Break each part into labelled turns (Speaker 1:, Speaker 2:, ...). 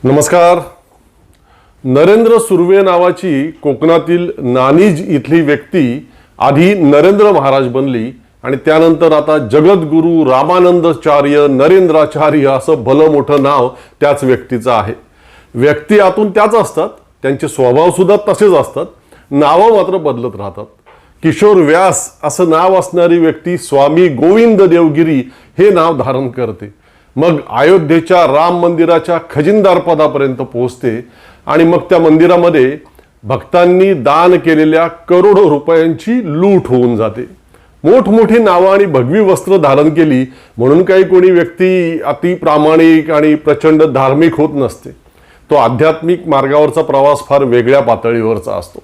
Speaker 1: नमस्कार. नरेंद्र सुर्वे नावाची कोकणातील नानिज इथली व्यक्ती आधी नरेंद्र महाराज बनली आणि त्यानंतर आता जगद्गुरू रामानंदाचार्य नरेंद्राचार्य असं भलं मोठं नाव त्याच व्यक्तीचं आहे. व्यक्ती आतून त्याच असतात, त्यांचे स्वभाव सुद्धा तसेच असतात, नावं मात्र बदलत राहतात. किशोर व्यास असं नाव असणारी व्यक्ती स्वामी गोविंद देवगिरी हे नाव धारण करते. मग अयोध्येच्या राम मंदिराच्या खजिनदार पदापर्यंत पोहोचते आणि मग त्या मंदिरामध्ये भक्तांनी दान केलेल्या करोडो रुपयांची लूट होऊन जाते. मोठमोठी नावं आणि भगवी वस्त्र धारण केली म्हणून काही कोणी व्यक्ती अति प्रामाणिक आणि प्रचंड धार्मिक होत नसते. तो आध्यात्मिक मार्गावरचा प्रवास फार वेगळ्या पातळीवरचा असतो.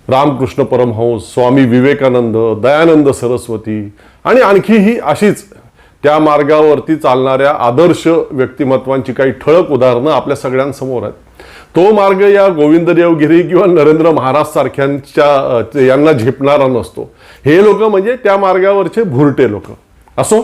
Speaker 1: रामकृष्ण परमहंस, स्वामी विवेकानंद, दयानंद सरस्वती आणि आणखीही अशीच त्या मार्गावरती चालणाऱ्या आदर्श व्यक्तिमत्वांची काही ठळक उदाहरणं आपल्या सगळ्यांसमोर आहेत. तो मार्ग या गोविंद देवगिरी किंवा नरेंद्र महाराज सारख्यांच्या यांना झेपणारा नसतो. हे लोक म्हणजे त्या मार्गावरचे भुरटे लोक. असो,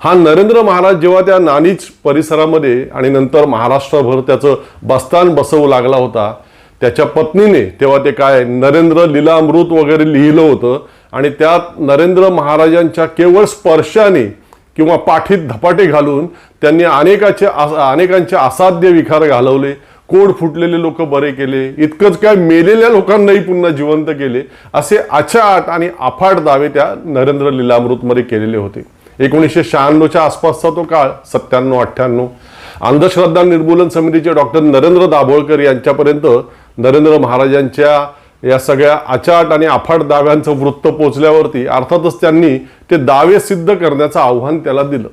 Speaker 1: हा नरेंद्र महाराज जेव्हा त्या नानिज परिसरामध्ये आणि नंतर महाराष्ट्रभर त्याचं बस्तान बसवू लागला होता, त्याच्या पत्नीने तेव्हा ते काय नरेंद्र लीलामृत वगैरे लिहिलं होतं आणि त्यात नरेंद्र महाराजांच्या केवळ स्पर्शाने किंवा पाठीत धपाटे घालून त्यांनी अनेकांचे असाध्य विकार घालवले, कोड फुटलेले लोक बरे केले, इतकंच काय मेलेल्या लोकांनाही पुन्हा जिवंत केले, असे अचाट आणि अफाट दावे त्या नरेंद्र लीलामृतमध्ये केलेले होते. 1996च्या आसपासचा तो काळ, 97-98. अंधश्रद्धा निर्मूलन समितीचे डॉक्टर नरेंद्र दाभोळकर यांच्यापर्यंत नरेंद्र महाराजांच्या या सगळ्या अचाट आणि अफाट दाव्यांचं वृत्त पोचल्यावरती अर्थातच त्यांनी ते दावे सिद्ध करण्याचं आव्हान त्याला दिलं.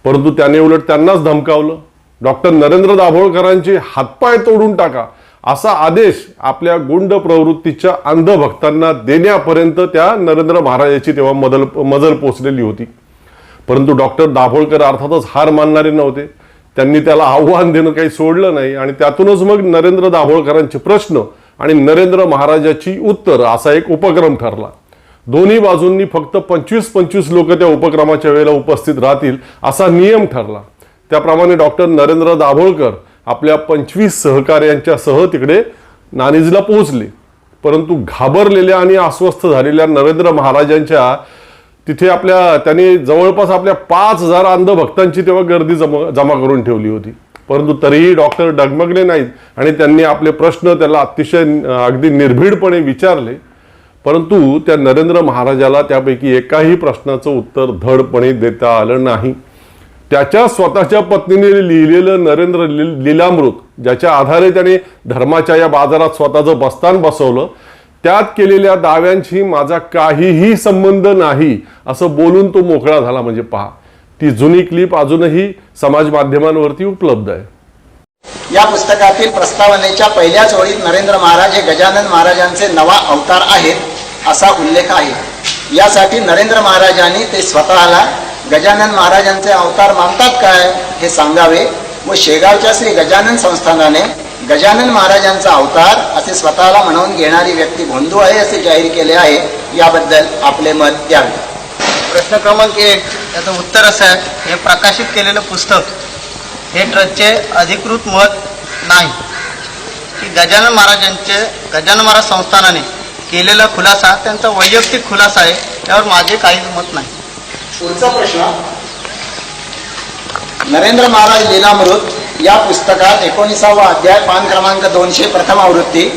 Speaker 1: परंतु त्याने उलट त्यांनाच धमकावलं. डॉक्टर नरेंद्र दाभोळकरांचे हातपाय तोडून टाका असा आदेश आपल्या गुंड प्रवृत्तीच्या अंध भक्तांना देण्यापर्यंत त्या नरेंद्र महाराजांची तेव्हा मजल पोचलेली होती. परंतु डॉक्टर दाभोळकर अर्थातच हार मानणारे नव्हते. त्यांनी त्याला आव्हान देणं काही सोडलं नाही आणि त्यातूनच मग नरेंद्र दाभोळकरांचे प्रश्न आणि नरेंद्र महाराजाची उत्तर असा एक उपक्रम ठरला. दोन्ही बाजूंनी फक्त 25-25 लोक त्या उपक्रमाच्या वेळेला उपस्थित राहतील असा नियम ठरला. त्याप्रमाणे डॉक्टर नरेंद्र दाभोळकर आपल्या 25 सहकार्यांच्या सह तिकडे नानिजला पोहोचले. परंतु घाबरलेल्या आणि अस्वस्थ झालेल्या नरेंद्र महाराजांच्या तिथे त्यांनी जवळपास आपल्या 5000 अंध भक्तांची तेव्हा गर्दी जमा करून ठेवली होती. परंतु तरीही डॉक्टर डगमगले नाहीत आणि त्यांनी आपले प्रश्न त्याला अतिशय अगदी निर्भीडपणे विचारले. परंतु त्या नरेंद्र महाराजाला त्यापैकी एकाही प्रश्नाचं उत्तर धडपणे देता आलं नाही. त्याच्या स्वतःच्या पत्नीने लिहिलेलं नरेंद्र लीलामृत, ज्याच्या आधारे त्याने धर्माच्या या बाजारात स्वतःचं बस्तान बसवलं, त्यात केलेल्या दाव्यांशी माझा काहीही संबंध नाही असं बोलून तो मोकळा झाला. म्हणजे पहा, ती जुनी क्लिप अजूनही समाज माध्यमांवरती उपलब्ध आहे.
Speaker 2: या पुस्तकातील प्रस्तावनेच्या पहिल्याच ओळीत नरेंद्र महाराज हे गजानन महाराजांचे नवा अवतार आहेत असा उल्लेख आहे. यासाठी नरेंद्र महाराजांनी ते स्वतःला गजानन महाराजांचे अवतार मानतात काय हे सांगावे व शेगावच्या श्री गजानन संस्थानाने गजानन महाराजांचा अवतार असे स्वतःला म्हणून घेणारी व्यक्ती भोंदू आहे असे जाहीर केले आहे. याबद्दल आपले मत द्यावे.
Speaker 3: प्रश्न क्रमांक 1, त्याचं उत्तर असं आहे, हे प्रकाशित केलेलं पुस्तक हे ट्रस्टचे अधिकृत मत नाही की गजानन महाराज संस्थानाने केलेला खुलासा त्यांचा वैयक्तिक खुलासा आहे. त्यावर माझे काहीच मत नाही.
Speaker 2: पुढचा प्रश्न, नरेंद्र महाराज लीलामृत या पुस्तकात 19वा अध्याय, पान क्रमांक 200, प्रथम आवृत्ती,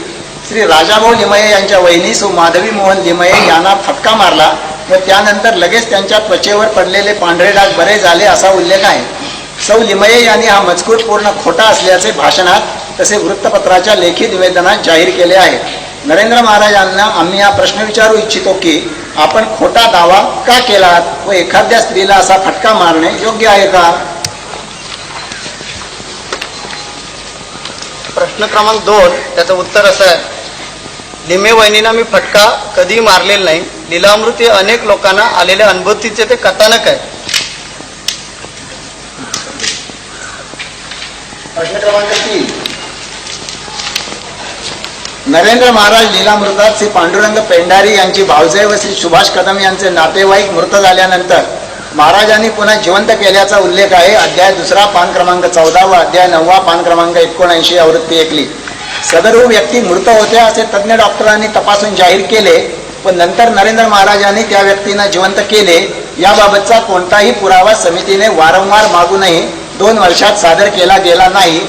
Speaker 2: श्री राजाभाऊ लिमये यांच्या वहिनी सौ माधवी मोहन लिमये यांना फटका मारला व त्यानंतर लगेच त्यांच्या त्वचेवर पडलेले पांढरे डाग बरे झाले असा उल्लेख आहे. सौ लिमये यांनी हा मजकूर पूर्ण खोटा असल्याचे भाषणात तसे वृत्तपत्राच्या लेखी निवेदनात जाहीर केले आहे. नरेंद्र महाराजांना आम्ही हा प्रश्न विचारू इच्छितो की आपण खोटा दावा का केलात व एखाद्या स्त्रीला असा फटका मारणे योग्य आहे का?
Speaker 3: प्रश्न क्रमांक 2, त्याचं उत्तर असं आहे, लिमे वहिनींना मी फटका कधी मारलेला नाही. लीलामृत हे अनेक लोकांना आलेल्या अनुभूतीचे ते कथानक आहे.
Speaker 2: प्रश्न क्रमांक 3, नरेंद्र महाराज लीलामृतात श्री पांडुरंग पेंढारी यांची भावजे व श्री सुभाष कदम यांचे नातेवाईक मृत झाल्यानंतर महाराजांनी पुन्हा जिवंत केल्याचा उल्लेख आहे. अध्याय 2 पान क्रमांक 14 व अध्याय 9 पान क्रमांक 79 आवृत्ती 1. सदर व्यक्ती मृत होत्या असे तज्ज्ञ डॉक्टरांनी तपासून जाहीर केले, पण नंतर नरेंद्र महाराजांनी त्या व्यक्तींना जिवंत केले याबाबतचा कोणताही पुरावा समितीने वारंवार मागूनही 2 वर्षात सादर केला गेला नाही.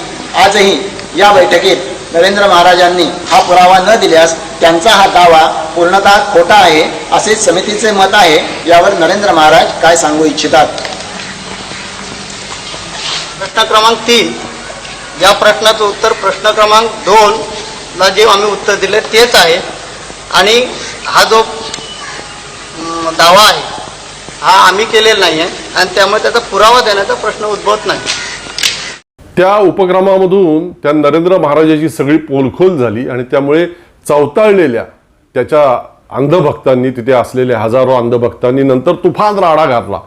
Speaker 2: आजही या बैठकीत नरेंद्र महाराजांनी हा पुरावा न दिल्यास त्यांचा हा दावा पूर्णतः खोटा आहे असे समितीचे मत आहे. यावर नरेंद्र महाराज काय सांगू इच्छितात?
Speaker 3: प्रश्न क्रमांक 3, या प्रश्नाचं उत्तर प्रश्न क्रमांक 2 ला जे आम्ही उत्तर दिले तेच आहे. आणि हा जो दावा आहे हा आम्ही केलेला नाही आहे आणि त्यामुळे त्याचा पुरावा देण्याचा प्रश्न उद्भवत नाही.
Speaker 1: त्या उपक्रमामधून त्या नरेंद्र महाराजाची सगळी पोलखोल झाली आणि त्यामुळे चवताळलेल्या त्याच्या अंधभक्तांनी, तिथे असलेल्या हजारो अंधभक्तांनी नंतर तुफान राडा घातला.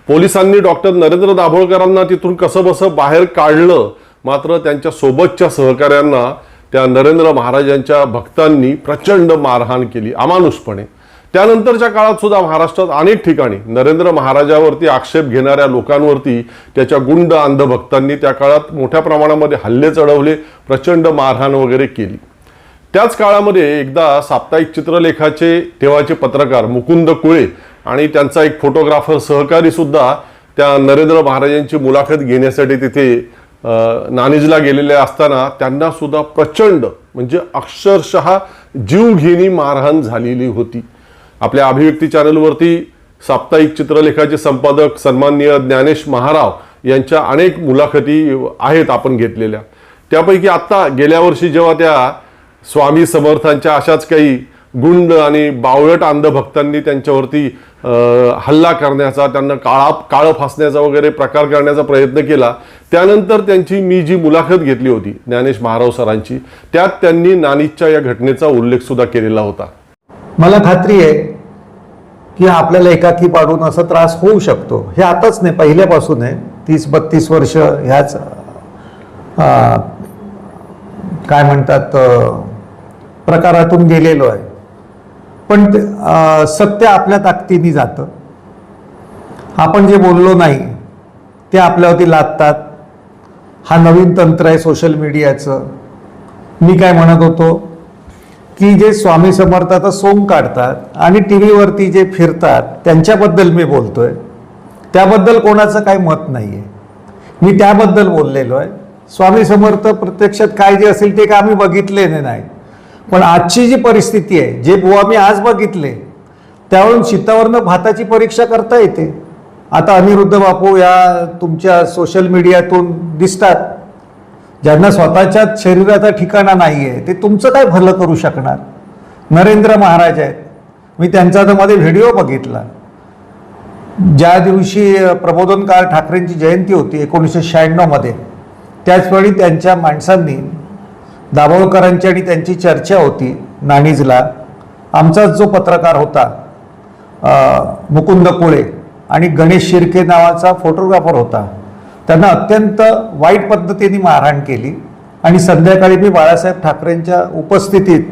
Speaker 1: पोलिसांनी डॉक्टर नरेंद्र दाभोळकरांना तिथून कसं बसं बाहेर काढलं, मात्र त्यांच्या सोबतच्या सहकाऱ्यांना त्या नरेंद्र महाराजांच्या भक्तांनी प्रचंड मारहाण केली अमानुषपणे. त्यानंतरच्या काळात सुद्धा महाराष्ट्रात अनेक ठिकाणी नरेंद्र महाराजावरती आक्षेप घेणाऱ्या लोकांवरती त्याच्या गुंड अंधभक्तांनी त्या काळात मोठ्या प्रमाणामध्ये हल्ले चढवले, प्रचंड मारहाण वगैरे केली. त्याच काळामध्ये एकदा साप्ताहिक चित्रलेखाचे तेव्हाचे पत्रकार मुकुंद कुळे आणि त्यांचा एक फोटोग्राफर सहकारी सुद्धा त्या नरेंद्र महाराजांची मुलाखत घेण्यासाठी तिथे नाणीजला गेलेले असताना त्यांना सुद्धा प्रचंड म्हणजे अक्षरशः जीवघेणी मारहाण झालेली होती. आपल्या अभिव्यक्ती चॅनलवरती साप्ताहिक चित्रलेखाचे संपादक सन्माननीय ज्ञानेश महाराव यांच्या अनेक मुलाखती आहेत आपण घेतलेल्या. त्यापैकी आत्ता गेल्या वर्षी जेव्हा त्या स्वामी समर्थांच्या अशाच काही गुंड आणि बावळट अंधभक्तांनी त्यांच्यावरती हल्ला करण्याचा, त्यांना काळं फासण्याचा वगैरे प्रकार करण्याचा प्रयत्न केला, त्यानंतर त्यांची मी जी मुलाखत घेतली होती ज्ञानेश महाराव सरांची, त्यात त्यांनी नाणीजच्या या घटनेचा उल्लेख सुद्धा केलेला होता.
Speaker 4: मला खात्री आहे की आपल्याला एकाकी पाडून असा त्रास होऊ शकतो. हे आताच नाही, पहिल्यापासून आहे. 30-32 वर्ष ह्याच काय म्हणतात प्रकारातून गेलेलो आहे. पण सत्य आपल्या ताकदीने जातं. आपण जे बोललो नाही ते आपल्यावरती लादतात. हा नवीन तंत्र आहे सोशल मीडियाचं. मी काय म्हणत होतो की जे स्वामी समर्थाचं सोंग काढतात आणि टी व्हीवरती जे फिरतात त्यांच्याबद्दल मी बोलतोय. त्याबद्दल कोणाचं काही मत नाही आहे. मी त्याबद्दल बोललेलो आहे. स्वामी समर्थ प्रत्यक्षात काय जे असेल ते काय आम्ही बघितलेले नाही. पण आजची जी परिस्थिती आहे, जे बुवा मी आज बघितले त्यावरून शीतावरनं भाताची परीक्षा करता येते. आता अनिरुद्ध बापू या तुमच्या सोशल मीडियातून दिसतात. ज्यांना स्वतःच्या शरीराचा ठिकाणा नाही आहे ते तुमचं काय भलं करू शकणार? नरेंद्र महाराज आहेत. मी त्यांचा तर मध्ये व्हिडिओ बघितला. ज्या दिवशी प्रबोधनकार ठाकरेंची जयंती होती 1996 मध्ये, त्याचवेळी त्यांच्या माणसांनी दाभोळकरांची आणि त्यांची चर्चा होती नाणीजला. आमचाच जो पत्रकार होता मुकुंद कुळे आणि गणेश शिर्के नावाचा फोटोग्राफर होता, त्यांना अत्यंत वाईट पद्धतीने मारहाण केली. आणि संध्याकाळी मी बाळासाहेब ठाकरेंच्या उपस्थितीत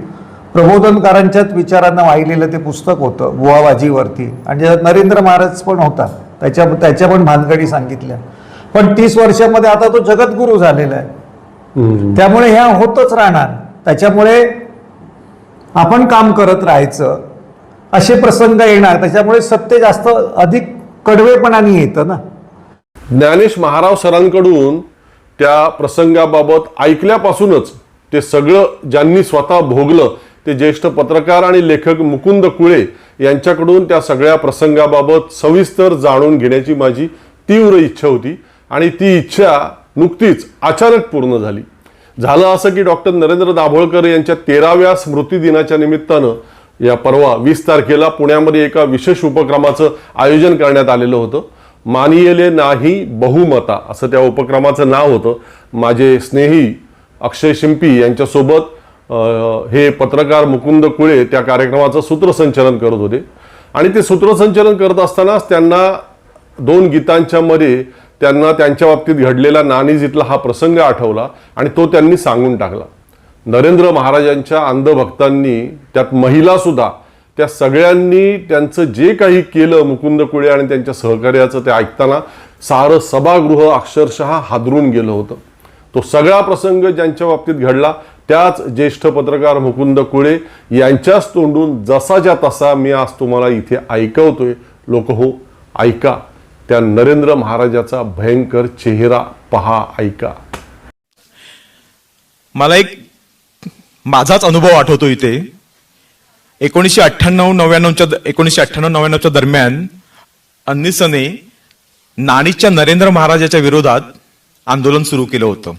Speaker 4: प्रबोधनकारांच्याच विचारांना वाहिलेलं ते पुस्तक होतं बुवाबाजीवरती, आणि ज्याच्यात नरेंद्र महाराज पण होता, त्याच्या पण भानगडी सांगितल्या. पण 30 वर्षामध्ये आता तो जगद्गुरू झालेला आहे. त्यामुळे ह्या होतच राहणार. त्याच्यामुळे आपण काम करत राहायचं, असे प्रसंग येणार. त्याच्यामुळे सत्य जास्त अधिक कडवेपणाने येतं ना.
Speaker 1: ज्ञानेश महाराव सरांकडून त्या प्रसंगाबाबत ऐकल्यापासूनच ते सगळं ज्यांनी स्वतः भोगलं ते ज्येष्ठ पत्रकार आणि लेखक मुकुंद कुळे यांच्याकडून त्या सगळ्या प्रसंगाबाबत सविस्तर जाणून घेण्याची माझी तीव्र इच्छा होती. आणि ती इच्छा नुकतीच अचानक पूर्ण झाली. झालं असं की डॉक्टर नरेंद्र दाभोळकर यांच्या 13व्या स्मृती दिनाच्या निमित्तानं या परवा 20 तारखेला पुण्यामध्ये एका विशेष उपक्रमाचं आयोजन करण्यात आलेलं होतं. मानियले नाही बहुमता असं त्या उपक्रमाचं नाव होतं. माझे स्नेही अक्षय शिंपी यांच्यासोबत हे पत्रकार मुकुंद कुळे त्या कार्यक्रमाचं सूत्रसंचालन करत होते. आणि ते सूत्रसंचालन करत असतानाच त्यांना 2 गीतांच्या मध्ये त्यांना त्यांच्या बाबतीत घडलेला नाणीज इथला हा प्रसंग आठवला आणि तो त्यांनी सांगून टाकला. नरेंद्र महाराजांच्या अंधभक्तांनी, त्यात महिला सुद्धा त्या सगळ्यांनी त्यांचं जे काही केलं मुकुंद कुळे आणि त्यांच्या सहकार्याचं ते ऐकताना सारं सभागृह अक्षरशः हादरून गेलं होतं. तो सगळा प्रसंग ज्यांच्या बाबतीत घडला त्याच ज्येष्ठ पत्रकार मुकुंद कुळे यांच्याच तोंडून जसाच्या तसा मी आज तुम्हाला इथे ऐकवतोय. लोक हो, ऐका. त्या नरेंद्र महाराजाचा भयंकर चेहरा पहा, ऐका.
Speaker 5: मला एक माझाच अनुभव आठवतो इथे. 1998-99च्या दरम्यान अन्निसने नाणीजच्या नरेंद्र महाराजाच्या विरोधात आंदोलन सुरू केलं होतं.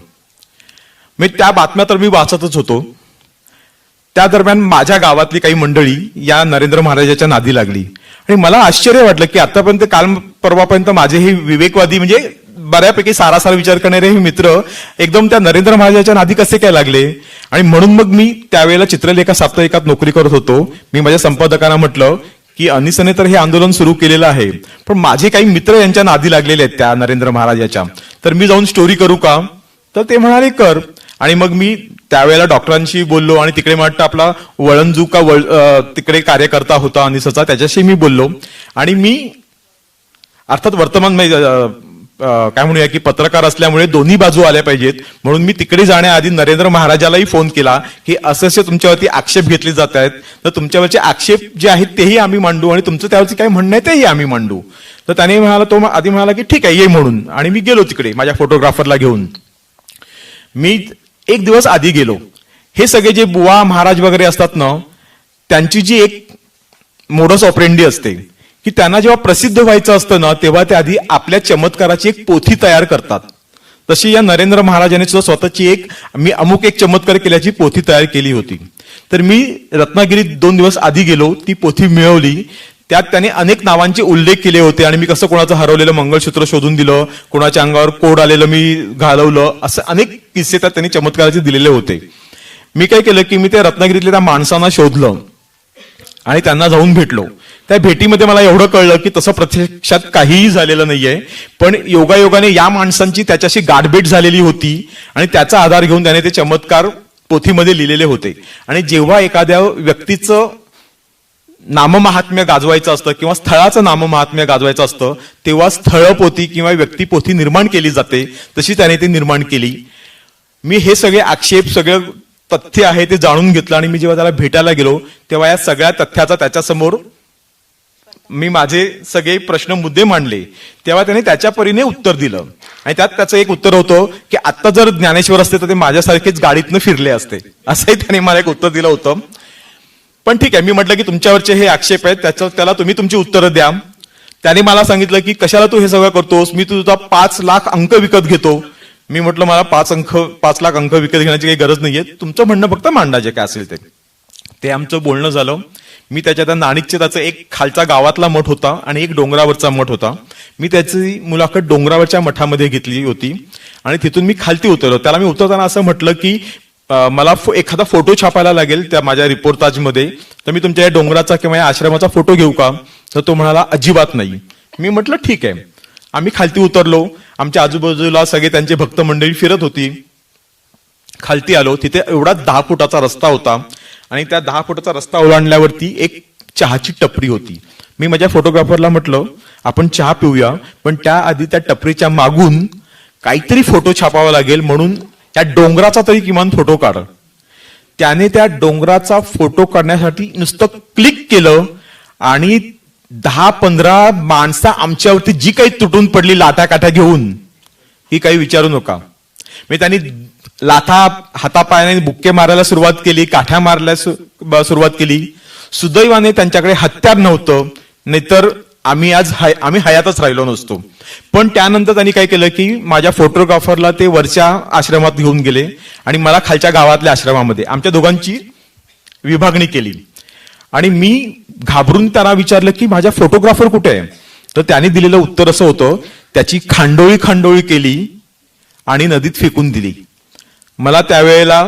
Speaker 5: मी त्या बातम्या तर मी वाचतच होतो. त्या दरम्यान माझ्या गावातली काही मंडळी या नरेंद्र महाराजाच्या नादी लागली आणि मला आश्चर्य वाटलं की आतापर्यंत काल परवापर्यंत माझे हे विवेकवादी म्हणजे बऱ्यापैकी सारासार विचार करणारे हे मित्र एकदम त्या नरेंद्र महाराजाच्या नादी कसे काय लागले. आणि म्हणून मग मी त्यावेळेला चित्रलेखा साप्ताहिकात नोकरी करत होतो. मी माझ्या संपादकांना म्हटलं की अनिसने तर हे आंदोलन सुरू केलेलं आहे, पण माझे काही मित्र यांच्या नादी लागलेले आहेत त्या नरेंद्र महाराजाच्या, तर मी जाऊन स्टोरी करू का. तर ते म्हणाले कर. आणि मग मी त्यावेळेला डॉक्टरांशी बोललो आणि तिकडे वाटतं आपला वळंजू का तिकडे कार्यकर्ता होता अनिसचा, त्याच्याशी मी बोललो. आणि मी अर्थात वर्तमान काय म्हणूया की पत्रकार असल्यामुळे दोन्ही बाजू आल्या पाहिजेत, म्हणून मी तिकडे जाण्याआधी नरेंद्र महाराजालाही फोन केला की असे तुमच्यावरती आक्षेप घेतले जात आहेत, तर तुमच्यावरचे आक्षेप जे आहेत तेही आम्ही मांडू आणि तुमचं त्यावरती काय म्हणणं आहे तेही आम्ही मांडू. तर त्याने तो आधी म्हणाला की ठीक आहे ये म्हणून. आणि मी गेलो तिकडे माझ्या फोटोग्राफरला घेऊन. मी एक दिवस आधी गेलो. हे सगळे जे बुवा महाराज वगैरे असतात ना, त्यांची जी एक मोडस ऑपरेंडी असते की त्यांना जेव्हा प्रसिद्ध व्हायचं असतं ना, तेव्हा ते आधी आपल्या चमत्काराची एक पोथी तयार करतात. तशी या नरेंद्र महाराजांनी सुद्धा स्वतःची मी अमुक एक चमत्कार केल्याची पोथी तयार केली होती. तर मी रत्नागिरीत 2 दिवस आधी गेलो, ती पोथी मिळवली. त्यात त्याने अनेक नावांचे उल्लेख केले होते आणि मी कसं कोणाचं हरवलेलं मंगळसूत्र शोधून दिलं, कोणाच्या अंगावर कोड आलेलं मी घालवलं, असं अनेक किस्से त्यात त्यांनी चमत्काराचे दिलेले होते. मी काय केलं की मी त्या रत्नागिरीतल्या त्या माणसांना शोधलं आणि त्यांना जाऊन भेटलो. त्या भेटीमध्ये मला एवढं कळलं की तसं प्रत्यक्षात काहीही झालेलं नाहीये, पण योगायोगाने या माणसांची त्याच्याशी गाठभेट झालेली होती आणि त्याचा आधार घेऊन त्याने ते चमत्कार पोथीमध्ये लिहिलेले होते. आणि जेव्हा एखाद्या व्यक्तीचं नाममहात्म्य गाजवायचं असतं किंवा स्थळाचं नाममहात्म्य गाजवायचं असतं, तेव्हा स्थळपोथी किंवा व्यक्तिपोथी निर्माण केली जाते. तशी त्याने ती निर्माण केली. मी हे सगळे आक्षेप, सगळं तथ्य आहे ते जाणून घेतलं आणि मी जेव्हा त्याला भेटायला गेलो तेव्हा या सगळ्या तथ्याचा त्याच्यासमोर मी माझे सगळे प्रश्न मुद्दे मांडले. तेव्हा त्याने त्याच्या परीने उत्तर दिलं आणि त्यात त्याचं एक उत्तर होतं की आता जर ज्ञानेश्वर असते तर ते माझ्यासारखेच गाडीतनं फिरले असते, असंही त्याने मला एक उत्तर दिलं होतं. पण ठीक आहे, मी म्हटलं की तुमच्यावरचे हे आक्षेप आहेत, त्याला तुम्ही तुमची उत्तरं द्या. त्याने मला सांगितलं की कशाला तू हे सगळं करतोस, मी तुझा 5 लाख अंक विकत घेतो. मी म्हटलं मला 5 लाख अंक विकत घेण्याची काही गरज नाहीये, तुमचं म्हणणं फक्त मांडा जे काय असेल ते. आमचं बोलणं झालं. मी त्या नाणीजचे त्याचा एक खालचा गावातला मठ होता आणि एक डोंगरावरचा मठ होता. मी त्याची मुलाखत डोंगरावरच्या मठामध्ये घेतली होती आणि तिथून मी खालती उतरलो. त्याला मी उतरताना असं म्हटलं की मला एखादा फोटो छापायला लागेल त्या माझ्या रिपोर्टाजमध्ये, तर मी तुमच्या या डोंगराचा किंवा या आश्रमाचा फोटो घेऊ का. तर तो म्हणाला अजिबात नाही. मी म्हटलं ठीक आहे. आम्ही खालती उतरलो. आमच्या आजूबाजूला सगळे त्यांचे भक्त मंडळी फिरत होती. खालती आलो. तिथे एवढा 10 फुटाचा रस्ता होता आणि त्या 10 फुटाचा रस्ता ओलांडल्यावरती एक चहाची टपरी होती. मी माझ्या फोटोग्राफरला म्हटलं आपण चहा पिऊया, पण त्याआधी त्या टपरीच्या मागून काहीतरी फोटो छापावा लागेल, म्हणून त्या डोंगराचा तरी किमान फोटो काढ. त्याने त्या डोंगराचा फोटो काढण्यासाठी नुसतं क्लिक केलं आणि 10-15 माणसं आमच्यावरती जी काही तुटून पडली लाटाकाठ्या घेऊन, ही काही विचारू नका. मी त्यांनी लाथा हातापायाने बुक्के मारायला सुरुवात केली, काठ्या मारायला सुरुवात केली. सुदैवाने त्यांच्याकडे हत्यार नव्हतं, नाहीतर आम्ही हयातच राहिलो नसतो. पण त्यानंतर त्यांनी काय केलं की माझ्या फोटोग्राफरला ते वरच्या आश्रमात घेऊन गेले आणि मला खालच्या गावातल्या आश्रमामध्ये, आमच्या दोघांची विभागणी केली. आणि मी घाबरून त्यांना विचारलं की माझ्या फोटोग्राफर कुठे आहे. तर त्याने दिलेलं उत्तर असं होतं, त्याची खांडोळी केली आणि नदीत फेकून दिली. मला त्यावेळेला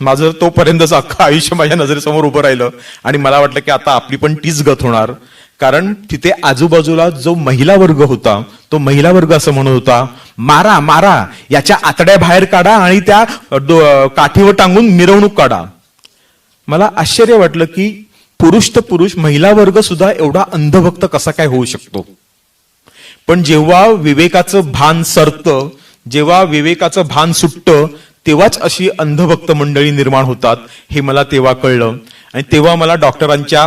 Speaker 5: माझं तोपर्यंतच अख्खं आयुष्य माझ्या नजरेसमोर उभं राहिलं आणि मला वाटलं की आता आपली पण तीच गत होणार. कारण तिथे आजूबाजूला जो महिला वर्ग होता, तो महिला वर्ग असं म्हणत होता, मारा मारा, याच्या आतड्या बाहेर काढा आणि त्या काठीवर टांगून मिरवणूक काढा. मला आश्चर्य वाटलं की पुरुष तर पुरुष, महिला वर्ग सुद्धा एवढा अंधभक्त कसा काय होऊ शकतो? पण जेव्हा विवेकाचं भान सरतं, जेव्हा विवेकाचं भान सुटतं, तेव्हाच अशी अंधभक्त मंडळी निर्माण होतात, हे मला तेव्हा कळलं. आणि तेव्हा मला डॉक्टरांच्या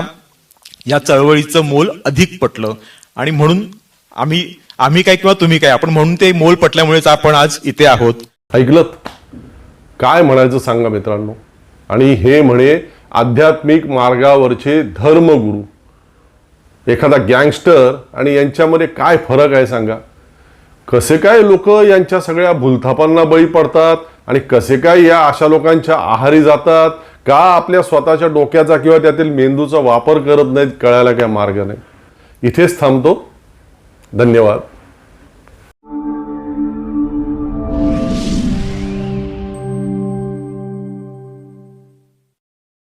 Speaker 5: या चळवळीचं मोल अधिक पटलं. आणि म्हणून आम्ही काय किंवा तुम्ही काय, आपण म्हणून ते मोल पटल्यामुळेच आपण आज इथे आहोत.
Speaker 1: ऐकलत काय म्हणायचं सांगा मित्रांनो. आणि हे म्हणे आध्यात्मिक मार्गावरचे धर्मगुरू, एखादा गँगस्टर आणि यांच्यामध्ये काय फरक आहे सांगा. कसे काय लोक यांच्या सगळ्या भूलथापांना बळी पडतात आणि कसे काय या अशा लोकांच्या आहारी जातात, का आपल्या स्वतःच्या डोक्याचा किंवा त्यातील मेंदूचा वापर करत नाहीत, कळायला काय मार्ग नाही. इथेच थांबतो. धन्यवाद.